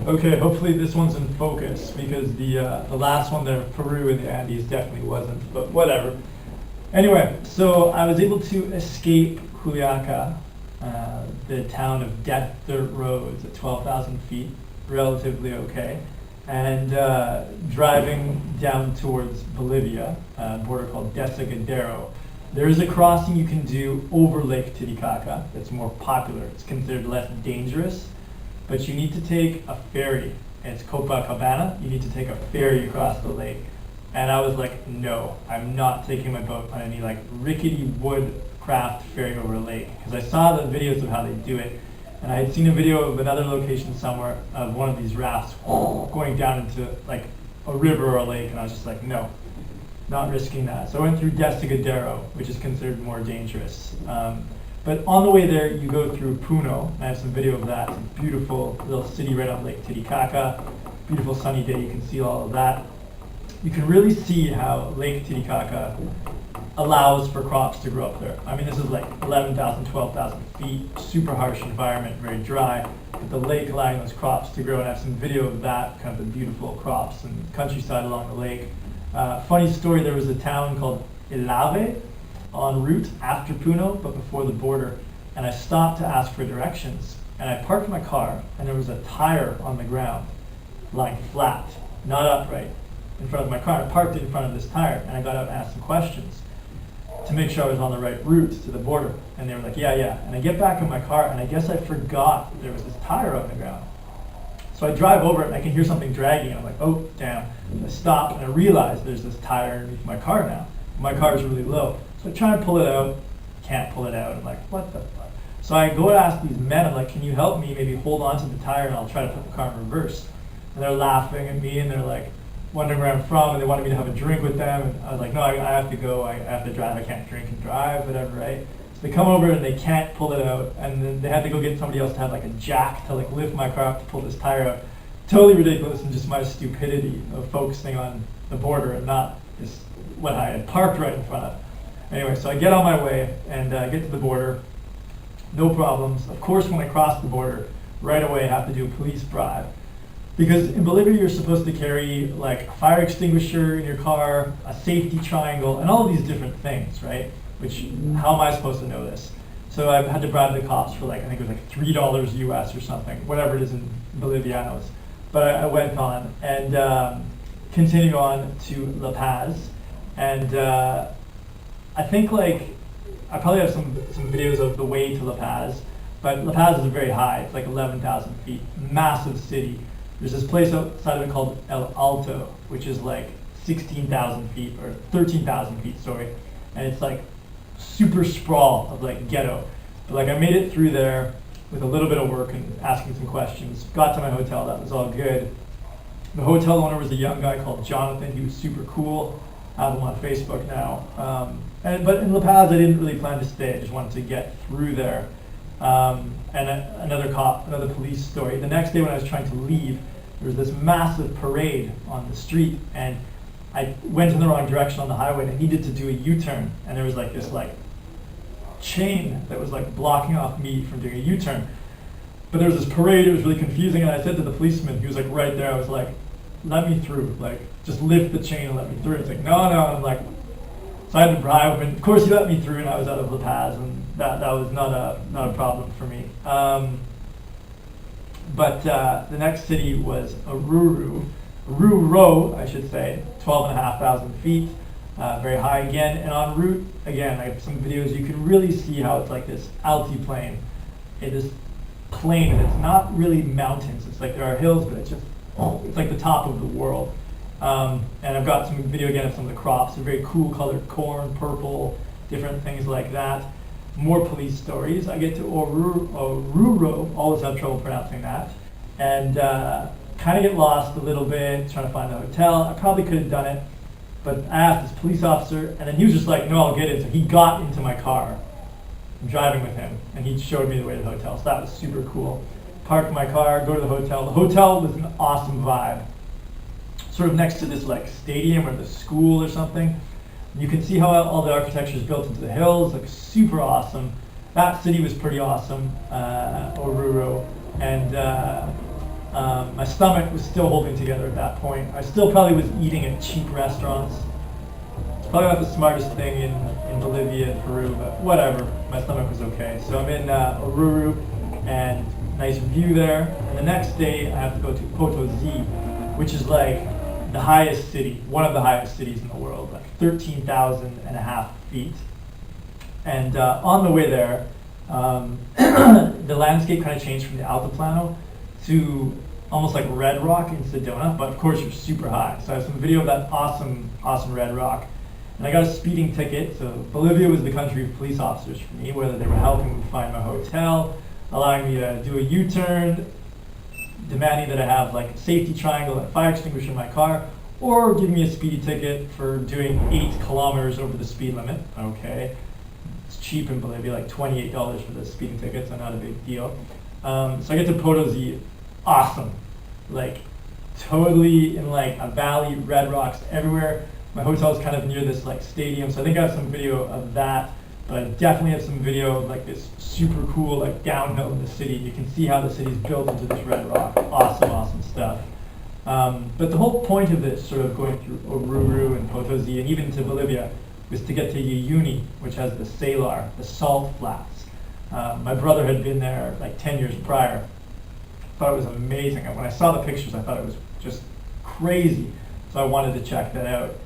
Okay, hopefully this one's in focus because the last one there, Peru in the Andes, definitely wasn't, but whatever. Anyway, so I was able to escape Juliaca, the town of death dirt roads at 12,000 feet, relatively okay, and driving down towards Bolivia, a border called Desaguadero. There is a crossing you can do over Lake Titicaca that's more popular. It's considered less dangerous, but you need to take a ferry. It's Copacabana. You need to take a ferry across the lake. And I was like, no, I'm not taking my boat on any like rickety wood craft ferrying over a lake. Because I saw the videos of how they do it. And I had seen a video of another location somewhere of one of these rafts going down into like a river or a lake. And I was just like, no, not risking that. So I went through Desaguadero, which is considered more dangerous. But on the way there, you go through Puno. I have some video of that. It's a beautiful little city right on Lake Titicaca. Beautiful sunny day, you can see all of that. You can really see how Lake Titicaca allows for crops to grow up there. I mean, this is like 11,000, 12,000 feet, super harsh environment, very dry. But the lake allowing those crops to grow, and I have some video of that, kind of the beautiful crops and countryside along the lake. Funny story, there was a town called Ilave en route after Puno, but before the border, and I stopped to ask for directions. And I parked my car, and there was a tire on the ground, lying flat, not upright, in front of my car. I parked it in front of this tire, and I got out and asked some questions to make sure I was on the right route to the border. And they were like, yeah, yeah. And I get back in my car, and I guess I forgot there was this tire on the ground. So I drive over it, and I can hear something dragging. I'm like, oh, damn. And I stop, and I realize there's this tire underneath my car now. My car is really low. So I try and pull it out, can't pull it out. I'm like, what the fuck? So I go and ask these men, I'm like, can you help me maybe hold on to the tire and I'll try to put the car in reverse. And they're laughing at me and they're like wondering where I'm from and they wanted me to have a drink with them. And I was like, no, I have to go, I have to drive, I can't drink and drive, whatever, right? So they come over and they can't pull it out and then they had to go get somebody else to have like a jack to like lift my car up to pull this tire out. Totally ridiculous and just my stupidity of focusing on the border and not just what I had parked right in front of. Anyway, so I get on my way and get to the border, no problems. Of course, when I cross the border, right away I have to do a police bribe. Because in Bolivia, you're supposed to carry like a fire extinguisher in your car, a safety triangle, and all of these different things, right? Which, how am I supposed to know this? So I had to bribe the cops for like, I think it was like $3 US or something, whatever it is in Bolivianos. But I went on and continued on to La Paz. And I think like, I probably have some videos of the way to La Paz, but La Paz is very high, it's like 11,000 feet, massive city. There's this place outside of it called El Alto, which is like 16,000 feet, or 13,000 feet, sorry. And it's like super sprawl of like ghetto. But like I made it through there with a little bit of work and asking some questions, got to my hotel, that was all good. The hotel owner was a young guy called Jonathan, he was super cool. I have him on Facebook now. But in La Paz, I didn't really plan to stay. I just wanted to get through there. Another police story. The next day when I was trying to leave, there was this massive parade on the street, and I went in the wrong direction on the highway and I needed to do a U-turn. And there was like this like chain that was like blocking off me from doing a U-turn. But there was this parade, it was really confusing, and I said to the policeman, he was like right there, I was like, let me through, like just lift the chain and let me through. It's like, no, and I'm like, so I had to bribe him, and of course he let me through and I was out of La Paz, and that was not a problem for me. But the next city was Oruro, I should say, 12,500 feet, very high again. And en route, again, I have some videos, you can really see how it's like this altiplane. It is plain, and it's not really mountains. It's like there are hills, but it's like the top of the world. And I've got some video again of some of the crops, a very cool colored corn, purple, different things like that. More police stories. I get to Oruro, always have trouble pronouncing that, and kind of get lost a little bit, trying to find the hotel. I probably could have done it, but I asked this police officer, and then he was just like, no, I'll get it. So he got into my car. I'm driving with him, and he showed me the way to the hotel, so that was super cool. Parked my car, go to the hotel. The hotel was an awesome vibe. Sort of next to this like stadium or the school or something. You can see how all the architecture is built into the hills, like super awesome. That city was pretty awesome, Oruro. And My stomach was still holding together at that point. I still probably was eating at cheap restaurants. It's probably not the smartest thing in Bolivia and Peru, but whatever. My stomach was okay. So I'm in Oruro, and nice view there. And the next day I have to go to Potosi, which is like the highest city, one of the highest cities in the world, like 13,500 feet. And on the way there, the landscape kind of changed from the altiplano to almost like Red Rock in Sedona, but of course you're super high. So I have some video of that awesome Red Rock. And I got a speeding ticket. So Bolivia was the country of police officers for me, whether they were helping me find my hotel, allowing me to do a U-turn, demanding that I have like a safety triangle and a fire extinguisher in my car, or giving me a speedy ticket for doing 8 kilometers over the speed limit. Okay, it's cheap in Bolivia, like $28 for the speeding ticket, so not a big deal. So I get to Potosi, awesome, like totally in like a valley, red rocks everywhere. My hotel is kind of near this like stadium, so I think I have some video of that. But I definitely have some video of like this super cool like downhill in the city. You can see how the city's built into this red rock. Awesome stuff. But the whole point of this, sort of going through Oruro and Potosi and even to Bolivia, was to get to Uyuni, which has the salar, the salt flats. My brother had been there like 10 years prior. Thought it was amazing. And when I saw the pictures, I thought it was just crazy. So I wanted to check that out.